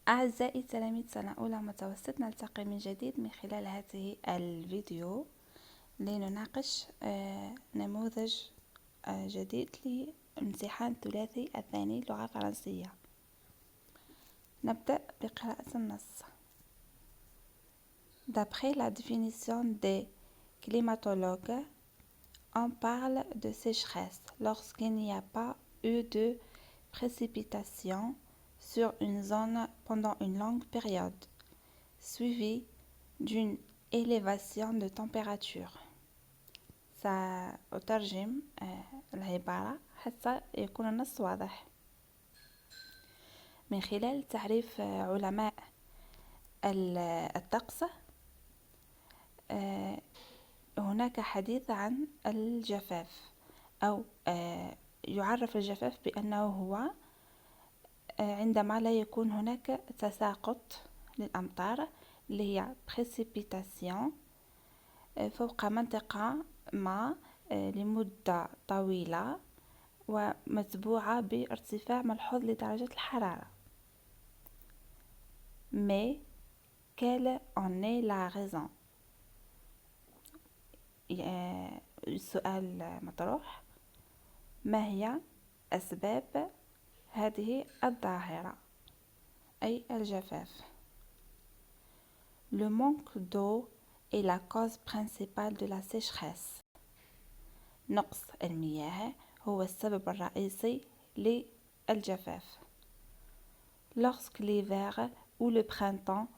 أعزائي تلاميذ سنة أولى متوسط، نلتقي من جديد من خلال هذه الفيديو لنناقش نموذج جديد لامتحان الثلاثي الثاني لغة فرنسية. نبدأ بقراءة النص. D'après la définition des climatologues, on parle de sécheresse lorsqu'il n'y a pas eu de précipitations sur une zone pendant une longue période, suivie d'une élévation de température. سأترجم العبارة حتى يكون النص واضح. من خلال تعريف علماء الطقس، هناك حديث عن الجفاف، أو يعرف الجفاف بأنه هو عندما لا يكون هناك تساقط للأمطار اللي هي précipitation فوق منطقة ما لمدة طويلة ومتبوعة بارتفاع ملحوظ لدرجة الحرارة. Mais quelle en est la raison؟ السؤال مطروح: ما هي أسباب هذه الظاهرة أي الجفاف؟ Le manque d'eau est la cause principale de la sécheresse. نقص المياه هو السبب الرئيسي للجفاف. Lorsque l'hiver ou le printemps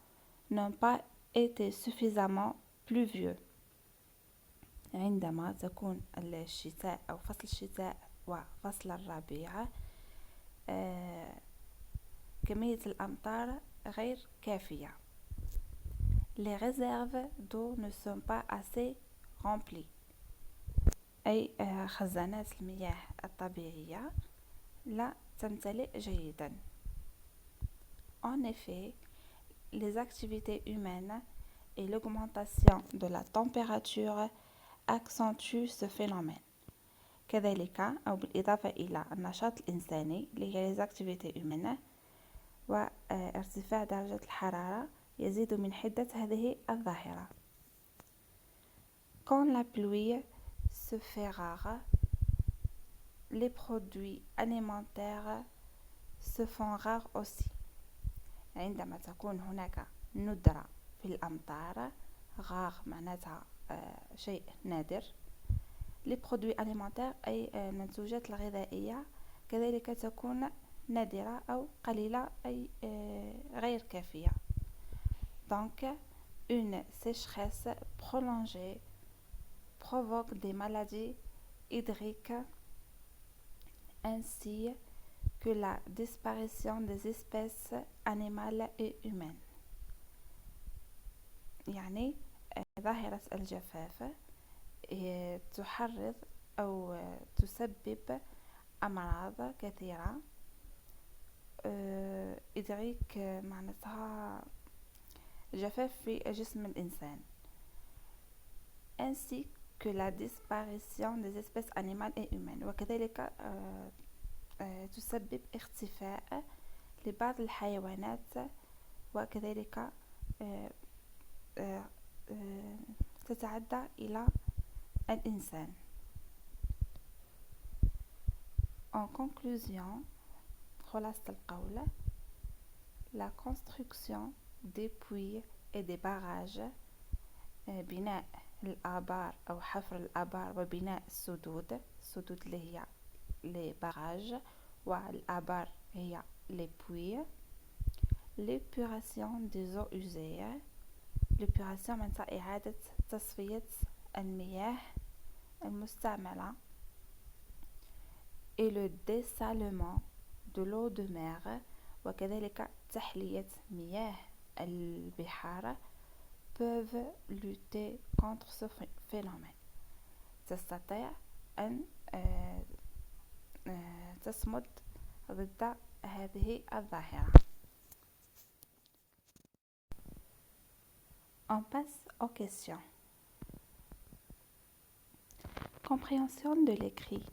n'ont pas été suffisamment pluvieux. عندما تكون الشتاء أو فصل الشتاء وفصل الربيع كمية الأمطار غير كافية. Les réserves d'eau ne sont pas assez remplies. أي خزانات المياه الطبيعية لا تمتلئ جيدا. En effet, les activités humaines et l'augmentation de la température accentuent ce phénomène. كذلك أو بالإضافة إلى النشاط الإنساني اللي هي les activités humaines وارتفاع درجة الحرارة يزيد من حدة هذه الظاهرة. Quand la pluie se fait rare, les produits alimentaires se font rares aussi. عندما تكون هناك ندرة في الأمطار، غار معناتها شيء نادر، les produits alimentaires أي المنتوجات الغذائية كذلك تكون نادرة أو قليلة أي غير كافية. Donc, une sécheresse prolongée provoque des maladies hydriques ainsi que la disparition des espèces animales et humaines. يعني ظاهرة الجفاف تحرض أو تسبب أمراض كثيرة. إدريك معناتها جفاف في جسم الإنسان. ainsi que la disparition des espèces animales et humaines. وكذلك تسبب اختفاء لبعض الحيوانات وكذلك تتعدى إلى الإنسان. En conclusion, خلاصة القول: la construction des puits et des barrages بناء الآبار أو حفر الآبار وبناء السدود اللي هي les barrages والآبار هي les puits. l'épuration des eaux usées. l'épuration معناتها إعادة تصفية المياه المستعملة. et le dessalement de l'eau de mer وكذلك تحلية مياه البحار peuvent lutter contre ce phénomène. تستطيع أن تصمد ضد هذه الظاهرة. On passe aux questions. Compréhension de l'écrit.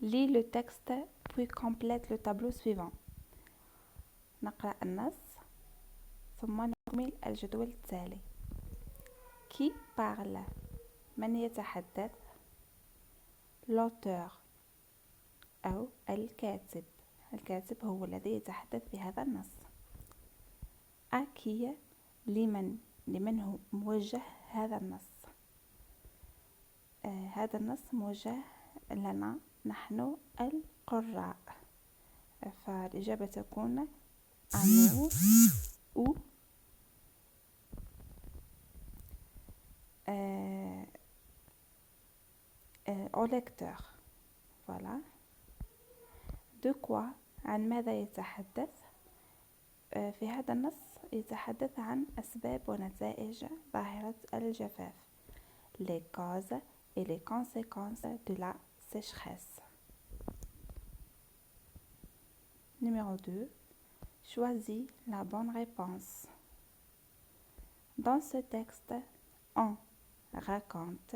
Lis le texte puis complète le tableau suivant. نقرأ النص ثم نكمل الجدول التالي. qui parle؟ من يتحدث؟ l'auteur أو الكاتب. الكاتب هو الذي يتحدث في هذا النص. à qui؟ لمن هو موجه هذا النص؟ هذا النص موجه لنا نحن القراء، فالإجابة تكون à nous ou au lecteur. Voilà. de quoi؟ عن ماذا يتحدث؟ في هذا النص يتحدث عن أسباب ونتائج ظاهرة الجفاف. les causes et les conséquences de la sécheresse. Numéro 2. Choisis la bonne réponse. Dans ce texte, on raconte,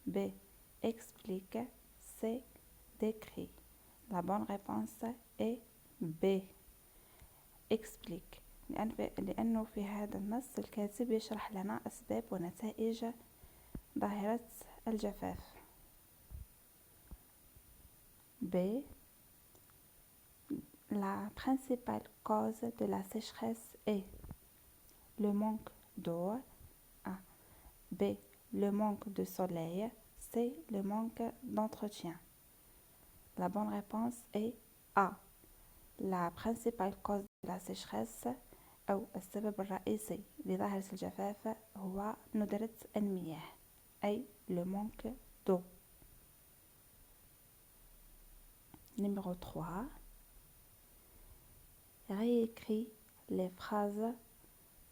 B explique, C décrit. La bonne réponse est B explique، لأنه في هذا النص الكاتب يشرح لنا أسباب ونتائج ظاهرة الجفاف. B. La principale cause de la sécheresse est le manque d'eau. A. B. Le manque de soleil. C. Le manque d'entretien. La bonne réponse est A. La principale cause de la sécheresse أو السبب الرئيسي لظاهرة الجفاف هو ندرة المياه، أي le manque d'eau. Numéro 3. Réécris les phrases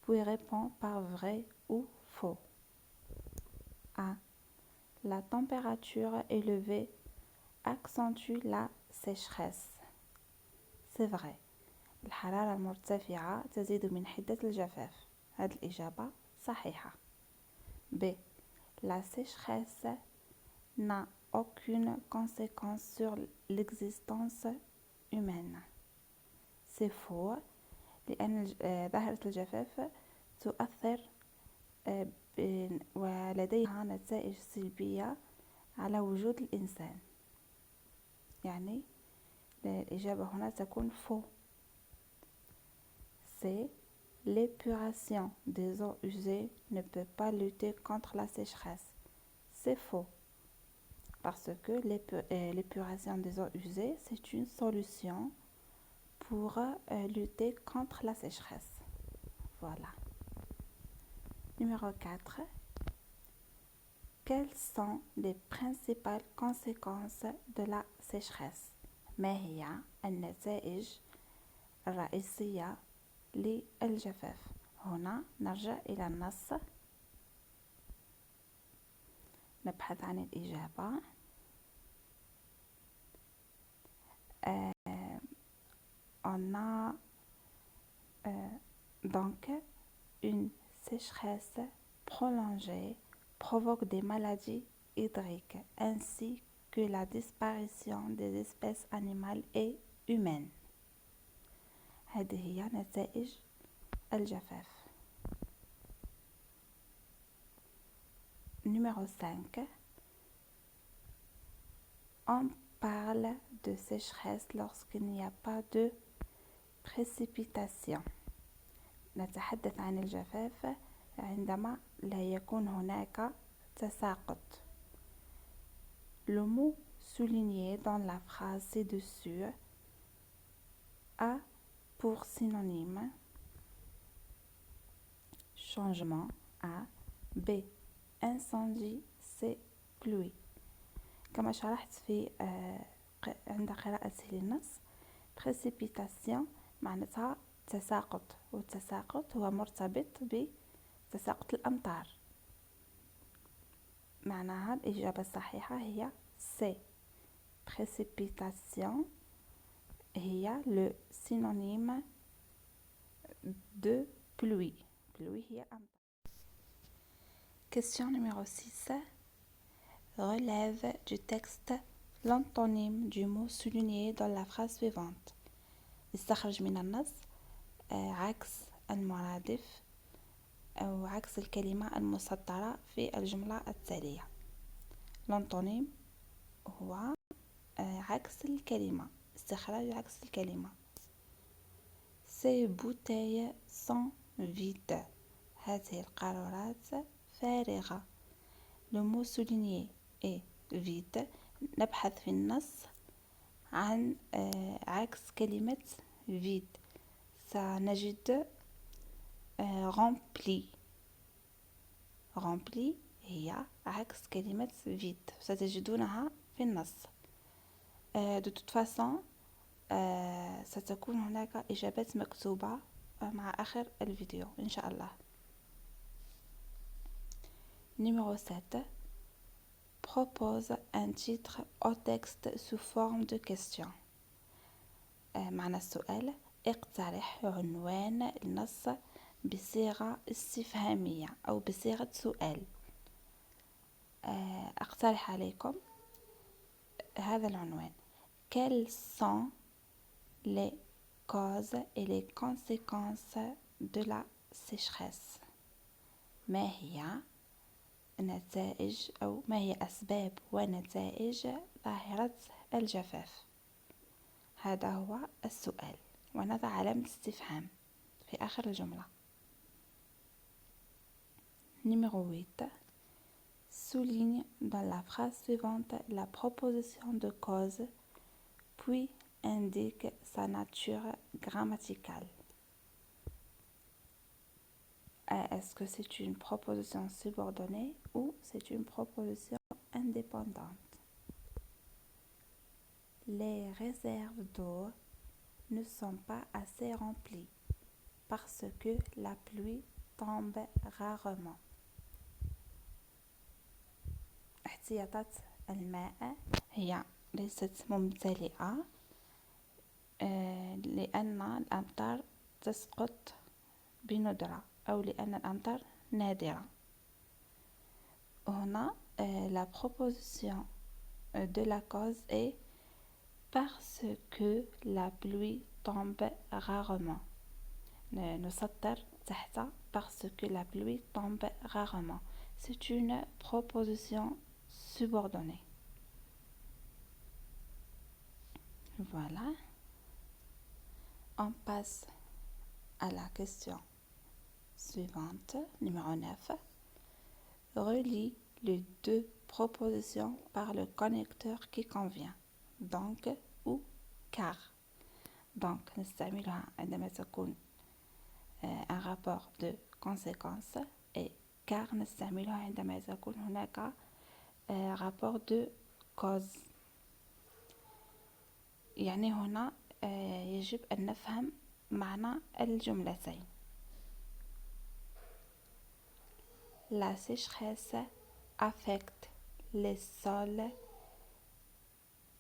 puis réponds par vrai ou faux. A. La température élevée accentue la sécheresse. C'est vrai. الحرارة المرتفعة تزيد من حدة الجفاف. هذه الإجابة صحيحة. B. La sécheresse n'a aucune conséquence sur l'existence humaine. C'est faux، لأن ظاهرة الجفاف تؤثر ولديها نتائج سلبية على وجود الإنسان. يعني الإجابة هنا تكون faux. C'est l'épuration des eaux usées ne peut pas lutter contre la sécheresse. C'est faux. Parce que l'épuration des eaux usées, c'est une solution pour lutter contre la sécheresse. Voilà. Numéro 4. Quelles sont les principales conséquences de la sécheresse؟ ما هي النتائج الرئيسية للجفاف؟ هنا نرجع إلى النص نبحث عن الإجابة. On a donc une sécheresse prolongée provoque des maladies hydriques ainsi que la disparition des espèces animales et humaines. هذه هي نتائج الجفاف. Numéro 5. On parle de sécheresse lorsqu'il n'y a pas de précipitation. نتحدث عن الجفاف عندما لا يكون هناك تساقط. Le mot souligné dans la phrase ci-dessus a pour synonyme changement. A. B. incendie. C. pluie. كما شرحت في عند قراءتي للنص، précipitation معناتها تساقط، والتساقط هو مرتبط بتساقط الأمطار. معناها الإجابة الصحيحة هي C. précipitation هي le synonyme de pluie. Pluie هي أمطار. Question numéro 6. Relève du texte l'antonyme du mot souligné dans la phrase suivante. استخرج من النص عكس المرادف أو عكس الكلمة المسطرة في الجملة التالية. لونتونيم هو عكس الكلمة، استخراج عكس الكلمة. Ces bouteilles sont vides. هذه القارورات فارغة. Le mot souligné est vide. نبحث في النص عن عكس كلمة vide. سنجد rempli. rempli هي عكس كلمة vide. ستجدونها في النص. De toute façon ستكون هناك إجابات مكتوبة مع آخر الفيديو إن شاء الله. Numéro 7. Propose un titre au texte sous forme de question. معنى السؤال: اقترح عنوان النص بصيغة استفهامية أو بصيغة سؤال. أقترح عليكم هذا العنوان: Quelles sont les causes et les conséquences de la sécheresse؟ ما هي نتائج أو ما هي أسباب ونتائج ظاهرة الجفاف؟ هذا هو السؤال، ونضع علامة استفهام في آخر الجملة. Numéro 8. Souligne dans la phrase suivante la proposition de cause, puis indique sa nature grammaticale. Est-ce que c'est une proposition subordonnée ou c'est une proposition indépendante? Les réserves d'eau ne sont pas assez remplies parce que la pluie tombe rarement. احتياطات الماء هي ليست ممتلئة لأن الأمطار تسقط بندرة أو لأن الأمطار نادرة. هنا la proposition de la cause est parce que la pluie tombe rarement. نسطر تحت parce que la pluie tombe rarement. C'est une proposition subordonnée. Voilà. On passe à la question suivante, numéro 9. Relie les deux propositions par le connecteur qui convient. Donc ou car. Donc نستعملها عندما تكون un rapport de conséquence et car نستعملها عندما تكون هناك rapport de cause. يعني هنا يجب أن نفهم معنى الجملتين. La sécheresse affecte les sols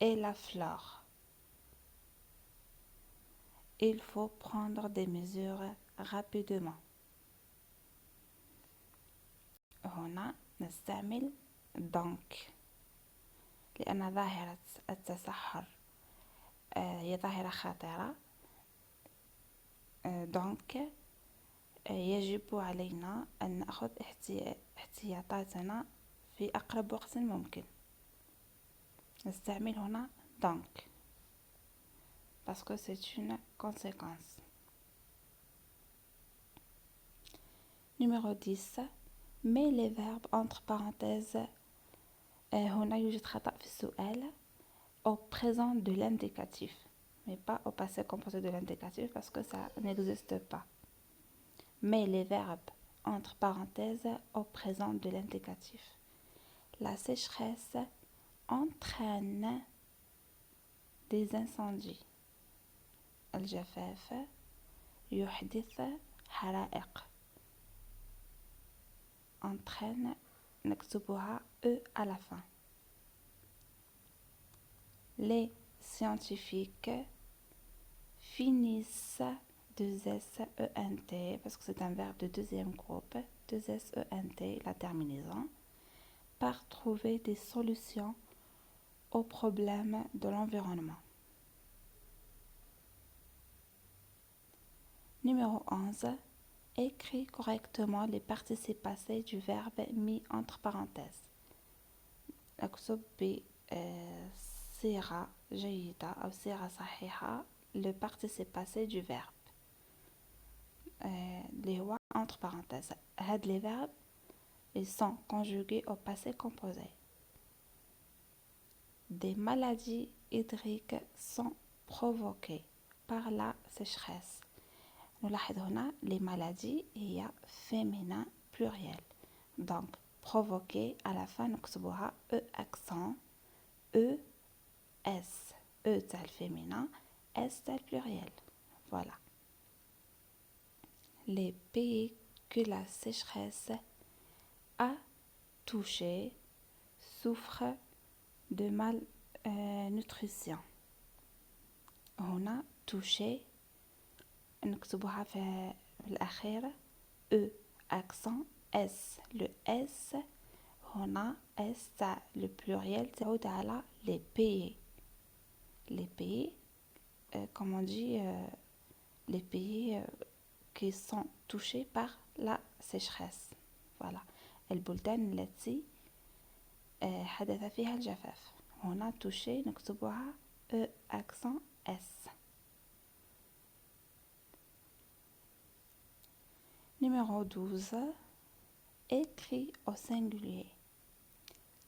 et la flore. Il faut prendre des mesures rapidement. هنا نستعمل donc لأن ظاهرة التصحر هي ظاهرة خطيرة. donc يجب علينا أن نأخذ احتياطاتنا في أقرب وقت ممكن. نستعمل هنا donc parce que c'est une conséquence. Numéro 10. Mets les verbes entre parenthèses. هنا يوجد خطأ في السؤال au présent de l'indicatif mais pas au passé composé de l'indicatif parce que ça n'existe pas. Mets les verbes entre parenthèses au présent de l'indicatif. La sécheresse entraîne des incendies. الجفاف يحدث حرائق. entraîne نكتبها E à la fin. Les scientifiques finissent 2SENT parce que c'est un verbe de deuxième groupe, 2SENT, la terminaison, par trouver des solutions aux problèmes de l'environnement. Numéro 11. Écris correctement les participes passés du verbe mis entre parenthèses. اكتب بصيغة جيدة أو صيغة صحيحة le participe passé du verbe اللي هو entre parenthèses. هاد les verbes ils sont conjugués au passé composé. Des maladies hydriques sont provoquées par la sécheresse. نلاحظ هنا les maladies هي féminin pluriel. Donc provoquer à la fin نكتبوها E accent E S. E c'est le féminin, S c'est le pluriel. Voilà. Les pays que la sécheresse a touché souffrent de malnutrition. هنا touché نكتبوها في الأخير E accent S. Le S هنا S تاع le pluriel تعود على les pays. Les pays comme on dit les pays qui sont touchés par la sécheresse. Voilà. البلدان التي حدث فيها الجفاف. هنا touché نكتبوها E accent S. Numéro 12. Écrit au singulier.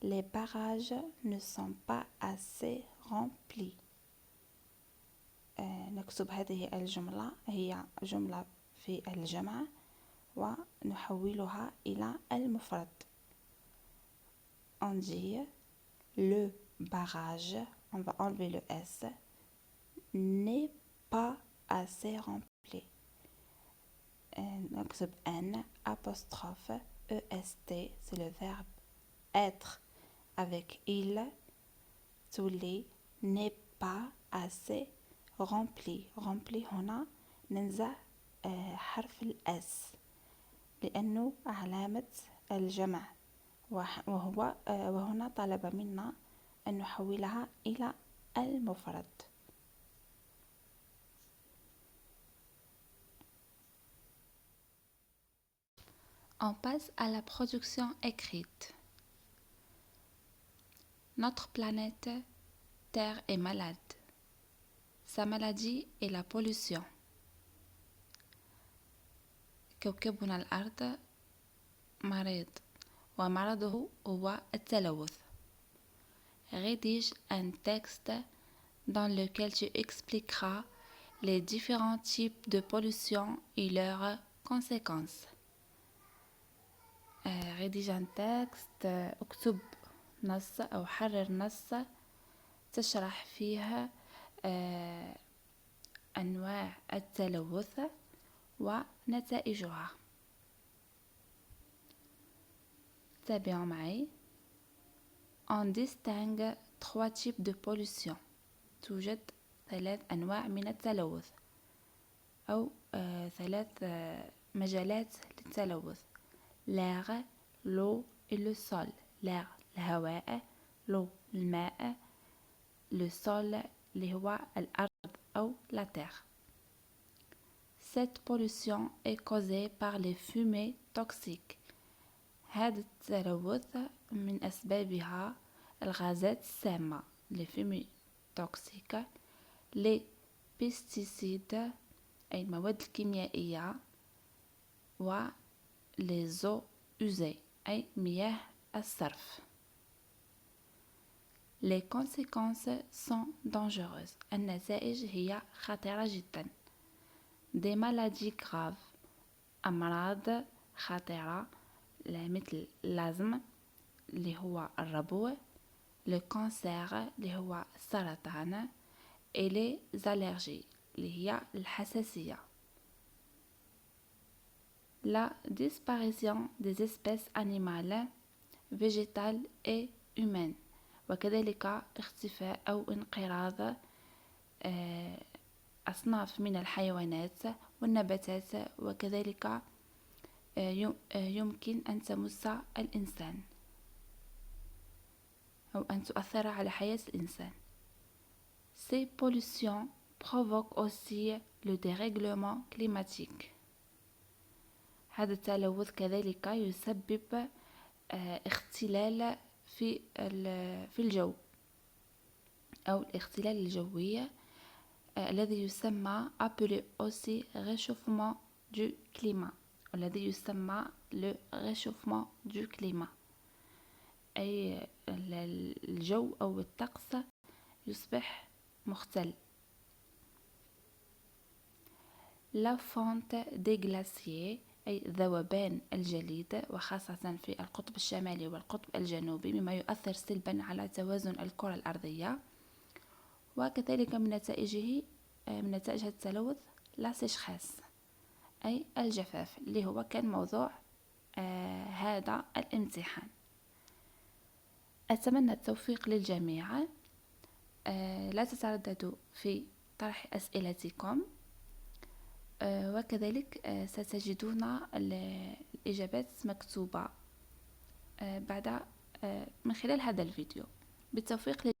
Les barrages ne sont pas assez remplis. نكتب هذه الجملة هي جملة في الجمع ونحولها إلى المفرد. On dit le barrage, on va enlever le S, n'est pas assez rempli. نكتب N apostrophe EST, c'est le verbe être avec il, تولي n'est pas assez rempli. Rempli هنا ننزع حرف الأس لأنه علامة الجمع وهنا طلب منا أن نحولها إلى المفرد. On passe à la production écrite. Notre planète Terre est malade. Sa maladie est la pollution. كوكبنا الأرض مريض ومرضه هو التلوث. Rédige un texte dans lequel tu expliqueras les différents types de pollution et leurs conséquences. rédige un texte اكتب نص أو حرر نص تشرح فيها أنواع التلوث ونتائجها. تابعوا معي. On distingue 3 types de pollution. توجد 3 أنواع من التلوث أو 3 مجالات للتلوث. L'air, l'eau et le sol. L'air الهواء, l'eau الماء, le sol اللي هو الأرض أو la terre. Cette pollution est causée par les fumées toxiques. هذا التلوث من أسبابها الغازات السامة les fumées toxiques, les pesticides أي المواد الكيميائية و les eaux usées أي مياه الصرف. Les conséquences sont dangereuses. النتائج هي خطيرة جدا. Des maladies graves أمراض خطيرة مثل الأزمة اللي هو الربو, le cancer اللي هو السرطان, et les allergies اللي هي الحساسية. La disparition des espèces animales, végétales et humaines. وكذلك اختفاء أو انقراض أصناف من الحيوانات والنباتات وكذلك يمكن أن تمس الإنسان أو أن تؤثر على حياة الإنسان. Ces pollutions provoquent aussi le dérèglement climatique. هذا التلوث كذلك يسبب اختلال في الجو أو الاختلال الجوي الذي يسمى appelé aussi réchauffement du climat، الذي يسمى le réchauffement du climat، أي الجو أو الطقس يصبح مختل. La fonte des glaciers أي ذوبان الجليد، وخاصة في القطب الشمالي والقطب الجنوبي، مما يؤثر سلبا على توازن الكرة الأرضية. وكذلك من نتائج هذا التلوث لا sécheresse أي الجفاف، اللي هو كان موضوع هذا الامتحان. أتمنى التوفيق للجميع، لا تترددوا في طرح أسئلتكم، وكذلك ستجدون الإجابات مكتوبة بعد من خلال هذا الفيديو. بالتوفيق.